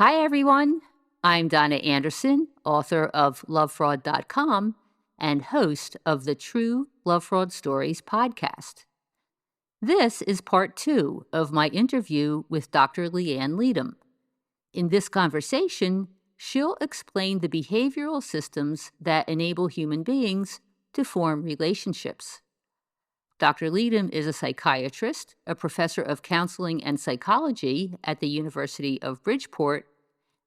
Hi, everyone. I'm Donna Anderson, author of lovefraud.com and host of the True Love Fraud Stories podcast. This is part 2 of my interview with Dr. Liane Leedom. In this conversation, she'll explain the behavioral systems that enable human beings to form relationships. Dr. Leedom is a psychiatrist, a professor of counseling and psychology at the University of Bridgeport,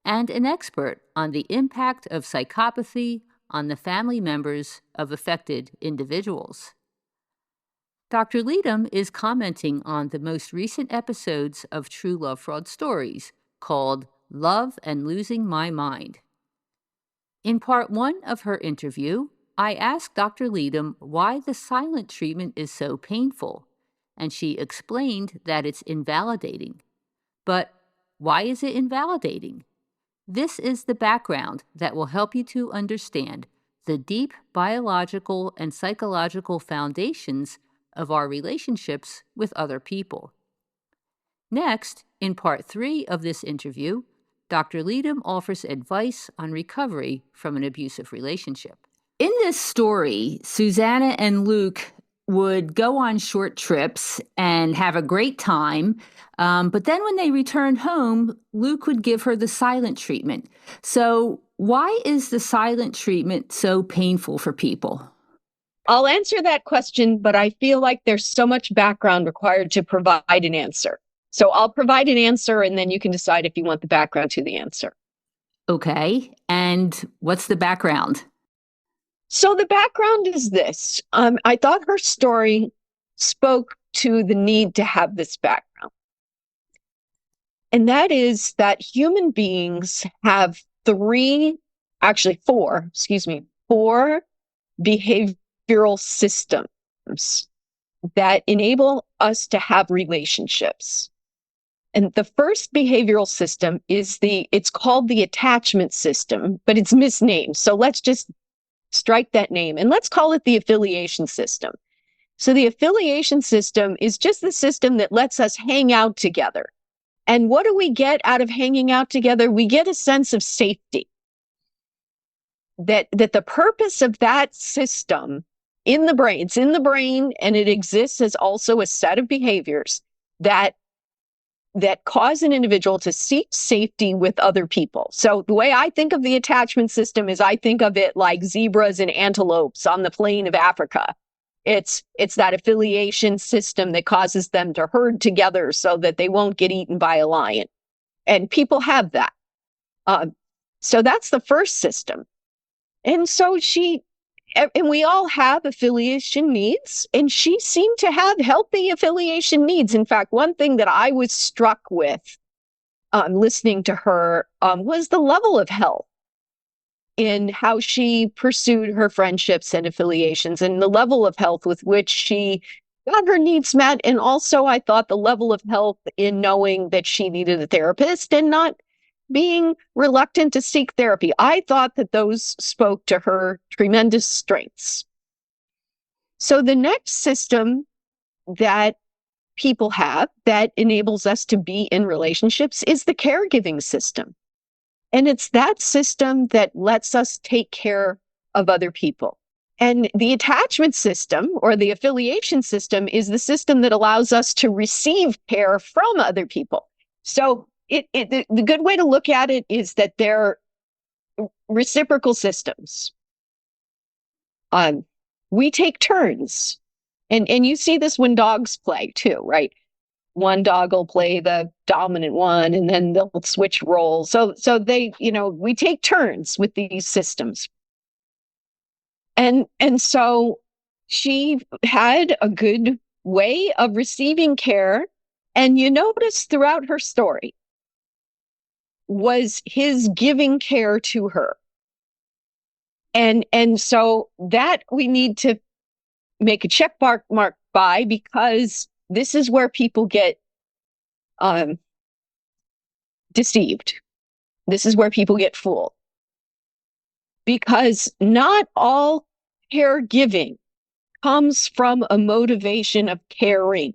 and an expert on the impact of psychopathy on the family members of affected individuals. Dr. Leedom is commenting on the most recent episodes of True Love Fraud Stories called Love and Losing My Mind. In part 1 of her interview, I asked Dr. Leedom why the silent treatment is so painful, and she explained that it's invalidating. But why is it invalidating? This is the background that will help you to understand the deep biological and psychological foundations of our relationships with other people. Next, in part 3 of this interview, Dr. Leedom offers advice on recovery from an abusive relationship. In this story, Susanna and Luke would go on short trips and have a great time. But then when they returned home, Luke would give her the silent treatment. So why is the silent treatment so painful for people? I'll answer that question, but I feel like there's so much background required to provide an answer. So I'll provide an answer, and then you can decide if you want the background to the answer. Okay. And what's the background? So the background is this. I thought her story spoke to the need to have this background. And that is that human beings have four behavioral systems that enable us to have relationships. And the first behavioral system is it's called the attachment system, but it's misnamed. So let's just strike that name and let's call it the affiliation system. So the affiliation system is just the system that lets us hang out together. And what do we get out of hanging out together? We get a sense of safety. That the purpose of that system it's in the brain, and it exists as also a set of behaviors that cause an individual to seek safety with other people. So the way I think of the attachment system is I think of it like zebras and antelopes on the plain of Africa. It's that affiliation system that causes them to herd together so that they won't get eaten by a lion. And people have that. So that's the first system. And so and we all have affiliation needs, and she seemed to have healthy affiliation needs. In fact, one thing that I was struck with listening to her was the level of health in how she pursued her friendships and affiliations, and the level of health with which she got her needs met. And also, I thought the level of health in knowing that she needed a therapist and not being reluctant to seek therapy. I thought that those spoke to her tremendous strengths. So the next system that people have that enables us to be in relationships is the caregiving system. And it's that system that lets us take care of other people. And the attachment system or the affiliation system is the system that allows us to receive care from other people. So the good way to look at it is that they're reciprocal systems. We take turns, and you see this when dogs play too, right? One dog will play the dominant one, and then they'll switch roles. So they, we take turns with these systems. And so she had a good way of receiving care, and you notice throughout her story was his giving care to her. And so that we need to make a check mark by, because this is where people get deceived. This is where people get fooled. Because not all caregiving comes from a motivation of caring.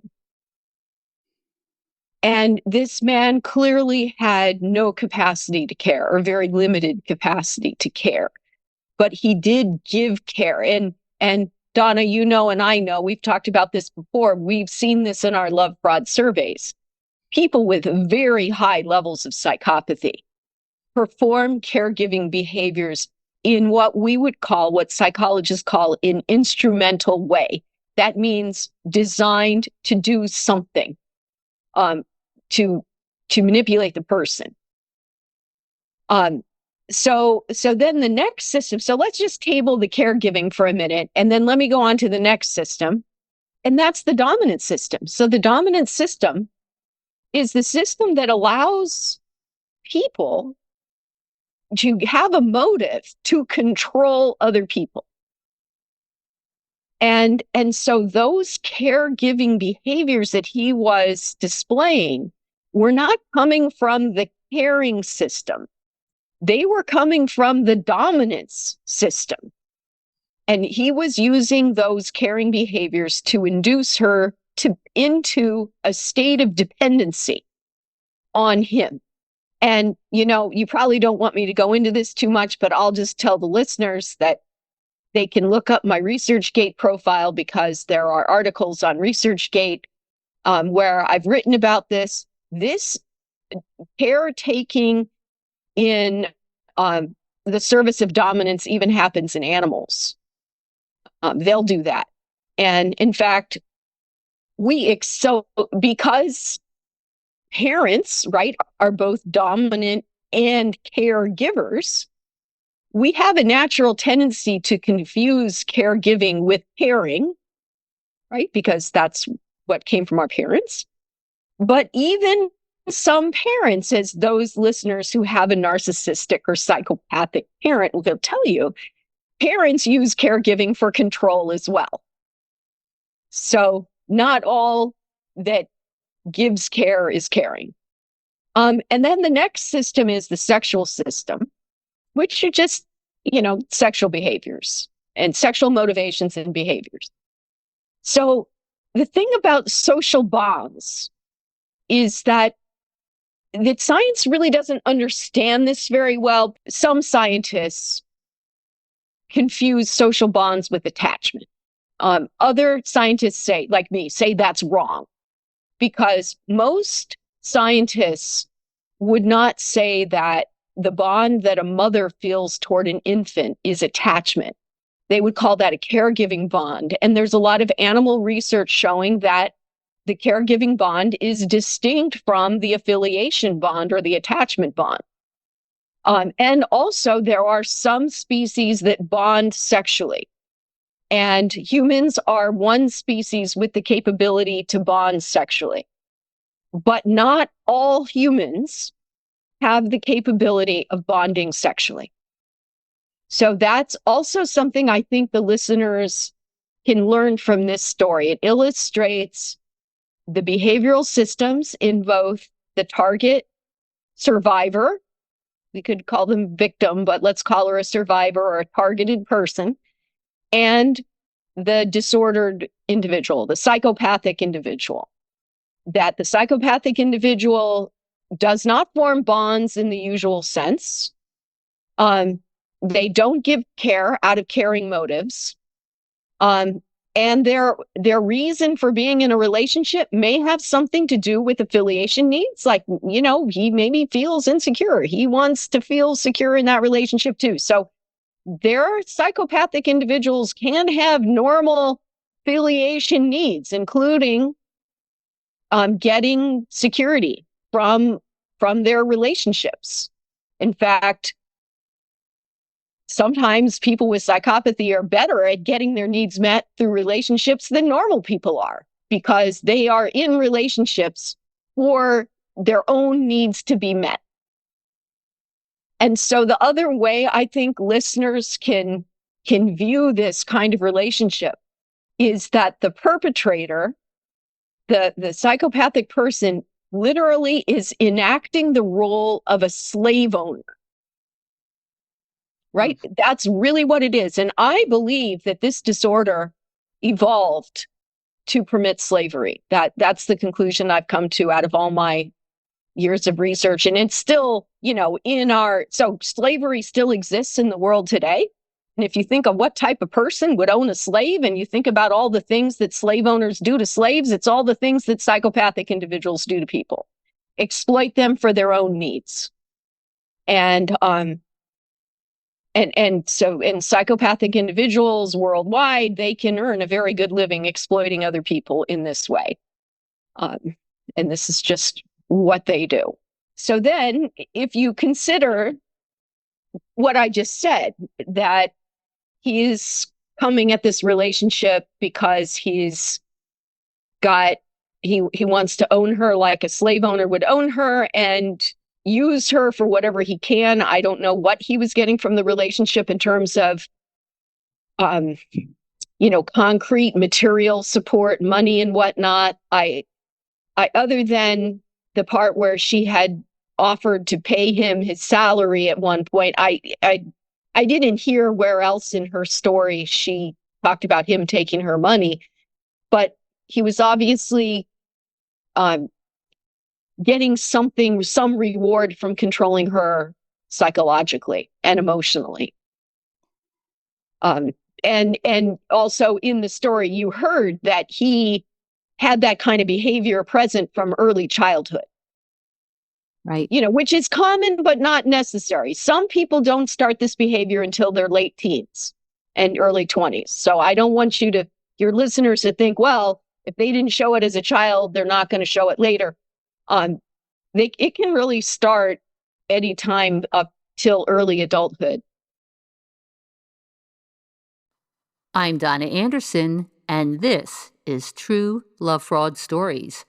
And this man clearly had no capacity to care, or very limited capacity to care. But he did give care. And Donna, you know, and I know, we've talked about this before. We've seen this in our love fraud surveys. People with very high levels of psychopathy perform caregiving behaviors in what we would call, what psychologists call, an instrumental way. That means designed to do something, to manipulate the person. So then the next system, so let's just table the caregiving for a minute, and then let me go on to the next system, and that's the dominant system. So the dominant system is the system that allows people to have a motive to control other people. And so those caregiving behaviors that he was displaying were not coming from the caring system. They were coming from the dominance system. And he was using those caring behaviors to induce her into a state of dependency on him. And, you know, you probably don't want me to go into this too much, but I'll just tell the listeners that they can look up my Researchgate profile, because there are articles on Researchgate where I've written about this. This caretaking in the service of dominance even happens in animals. They'll do that. And in fact, because parents, right, are both dominant and caregivers, we have a natural tendency to confuse caregiving with caring, right? Because that's what came from our parents. But even some parents, as those listeners who have a narcissistic or psychopathic parent will tell you, parents use caregiving for control as well. So not all that gives care is caring. And then the next system is the sexual system, which are just, you know, sexual behaviors and sexual motivations and behaviors. So the thing about social bonds is that science really doesn't understand this very well. Some scientists confuse social bonds with attachment. Other scientists say, like me, say that's wrong, because most scientists would not say that the bond that a mother feels toward an infant is attachment. They would call that a caregiving bond. And there's a lot of animal research showing that the caregiving bond is distinct from the affiliation bond or the attachment bond. And also, there are some species that bond sexually. And humans are one species with the capability to bond sexually. But not all humans have the capability of bonding sexually. So that's also something I think the listeners can learn from this story. It illustrates the behavioral systems in both the target survivor, we could call them victim, but let's call her a survivor or a targeted person, and the disordered individual, the psychopathic individual. That the psychopathic individual does not form bonds in the usual sense. They don't give care out of caring motives. And their reason for being in a relationship may have something to do with affiliation needs. Like, you know, he maybe feels insecure. He wants to feel secure in that relationship too. So their psychopathic individuals can have normal affiliation needs, including getting security from their relationships. In fact, sometimes people with psychopathy are better at getting their needs met through relationships than normal people are, because they are in relationships for their own needs to be met. And so the other way I think listeners can view this kind of relationship is that the perpetrator, the psychopathic person, literally is enacting the role of a slave owner. Right? That's really what it is. And I believe that this disorder evolved to permit slavery. That's the conclusion I've come to out of all my years of research. And it's still, so slavery still exists in the world today. And if you think of what type of person would own a slave, and you think about all the things that slave owners do to slaves, it's all the things that psychopathic individuals do to people, exploit them for their own needs. And so in psychopathic individuals worldwide, they can earn a very good living exploiting other people in this way. And this is just what they do. So then if you consider what I just said, that he is coming at this relationship because he wants to own her like a slave owner would own her and use her for whatever he can. I don't know what he was getting from the relationship in terms of, concrete material support, money and whatnot. I other than the part where she had offered to pay him his salary at one point, I didn't hear where else in her story she talked about him taking her money, but he was obviously getting some reward from controlling her psychologically and emotionally. And also in the story, you heard that he had that kind of behavior present from early childhood. Right. Which is common, but not necessary. Some people don't start this behavior until their late teens and early 20s. So I don't want your listeners to think, well, if they didn't show it as a child, they're not going to show it later. It can really start anytime up till early adulthood. I'm Donna Anderson, and this is True Love Fraud Stories.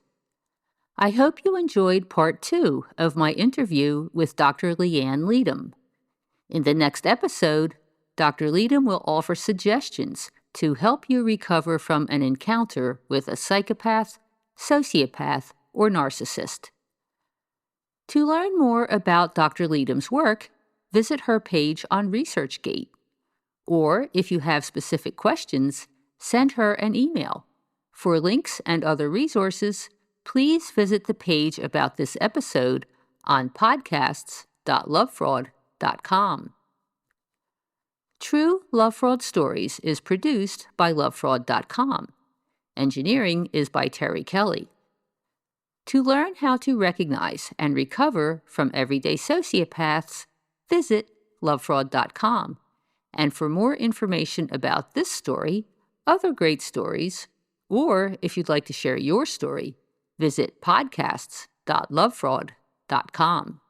I hope you enjoyed part 2 of my interview with Dr. Liane Leedom. In the next episode, Dr. Leedom will offer suggestions to help you recover from an encounter with a psychopath, sociopath, or narcissist. To learn more about Dr. Leedom's work, visit her page on Researchgate. Or, if you have specific questions, send her an email. For links and other resources, please visit the page about this episode on podcasts.lovefraud.com. True Love Fraud Stories is produced by lovefraud.com. Engineering is by Terry Kelly. To learn how to recognize and recover from everyday sociopaths, visit lovefraud.com. And for more information about this story, other great stories, or if you'd like to share your story, visit podcasts.lovefraud.com.